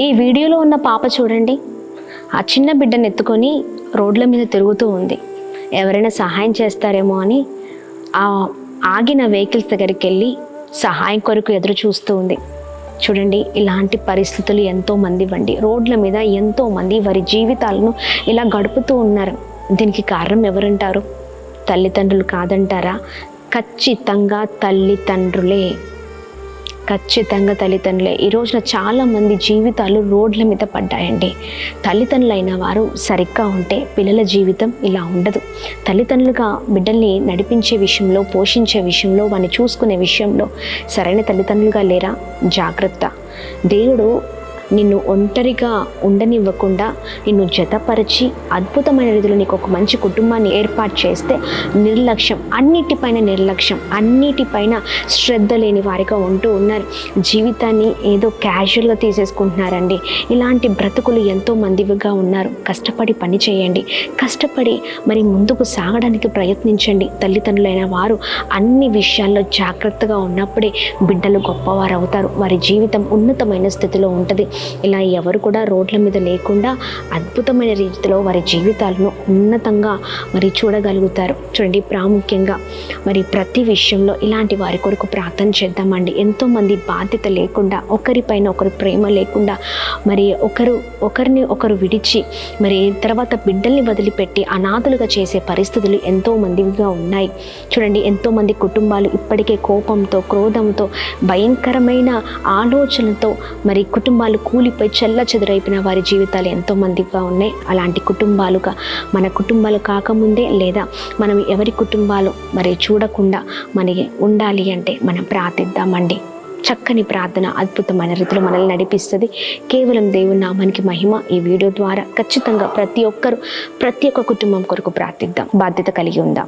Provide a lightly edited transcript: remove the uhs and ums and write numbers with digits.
ఈ వీడియోలో ఉన్న పాప చూడండి, ఆ చిన్న బిడ్డను ఎత్తుకొని రోడ్ల మీద తిరుగుతూ ఉంది. ఎవరైనా సహాయం చేస్తారేమో అని ఆ ఆగిన వెహికల్స్ దగ్గరికి వెళ్ళి సహాయం కొరకు ఎదురు చూస్తూ ఉంది. చూడండి, ఇలాంటి పరిస్థితులు ఎంతోమంది ఇవ్వండి. రోడ్ల మీద ఎంతోమంది వారి జీవితాలను ఇలా గడుపుతూ ఉన్నారు. దీనికి కారణం ఎవరంటారు? తల్లిదండ్రులు కాదంటారా? ఖచ్చితంగా తల్లిదండ్రులే. ఈ రోజున చాలామంది జీవితాలు రోడ్ల మీద పడ్డాయండి. తల్లిదండ్రులైన వారు సరిగ్గా ఉంటే పిల్లల జీవితం ఇలా ఉండదు. తల్లిదండ్రులుగా బిడ్డల్ని నడిపించే విషయంలో, పోషించే విషయంలో, వాడిని చూసుకునే విషయంలో సరైన తల్లిదండ్రులుగా లేరా? జాగ్రత్త. దేవుడు నిన్ను ఒంటరిగా ఉండనివ్వకుండా నిన్ను జతపరిచి అద్భుతమైన రీతిలో నీకు ఒక మంచి కుటుంబాన్ని ఏర్పాటు చేస్తే అన్నిటిపైన శ్రద్ధ లేని వారిగా ఉంటూ ఉన్నారు. జీవితాన్ని ఏదో క్యాజువల్గా తీసేసుకుంటున్నారండి. ఇలాంటి బ్రతుకులు ఎంతో మందిగా ఉన్నారు. కష్టపడి పని చేయండి, కష్టపడి మరి ముందుకు సాగడానికి ప్రయత్నించండి. తల్లిదండ్రులైన వారు అన్ని విషయాల్లో జాగ్రత్తగా ఉన్నప్పుడే బిడ్డలు గొప్పవారు అవుతారు. వారి జీవితం ఉన్నతమైన స్థితిలో ఉంటుంది. ఇలా ఎవరు కూడా రోడ్ల మీద లేకుండా అద్భుతమైన రీతిలో వారి జీవితాలను ఉన్నతంగా మరి చూడగలుగుతారు. చూడండి, ప్రాముఖ్యంగా మరి ప్రతి విషయంలో ఇలాంటి వారి కొరకు ప్రార్థన చేద్దామండి. ఎంతోమంది బాధ్యత లేకుండా, ఒకరిపైన ఒకరు ప్రేమ లేకుండా, మరి ఒకరిని ఒకరు విడిచి మరి తర్వాత బిడ్డల్ని వదిలిపెట్టి అనాథలుగా చేసే పరిస్థితులు ఎంతో మందిగా ఉన్నాయి. చూడండి, ఎంతోమంది కుటుంబాలు ఇప్పటికే కోపంతో, క్రోధంతో, భయంకరమైన ఆలోచనలతో మరి కుటుంబాలు కూలిపోయి చెల్లాచెదురైపోయిన వారి జీవితాలు ఎంతోమందిగా ఉన్నాయి. అలాంటి కుటుంబాలుగా మన కుటుంబాలు కాకముందే, లేదా మనం ఎవరి కుటుంబాలు మరి చూడకుండా మనకి ఉండాలి అంటే మనం ప్రార్థిద్దామండి. చక్కని ప్రార్థన అద్భుతమైన రీతిలో మనల్ని నడిపిస్తుంది. కేవలం దేవుని నామానికి మహిమ. ఈ వీడియో ద్వారా ఖచ్చితంగా ప్రతి ఒక్క కుటుంబం కొరకు ప్రార్థిద్దాం. బాధ్యత కలిగి ఉందాం.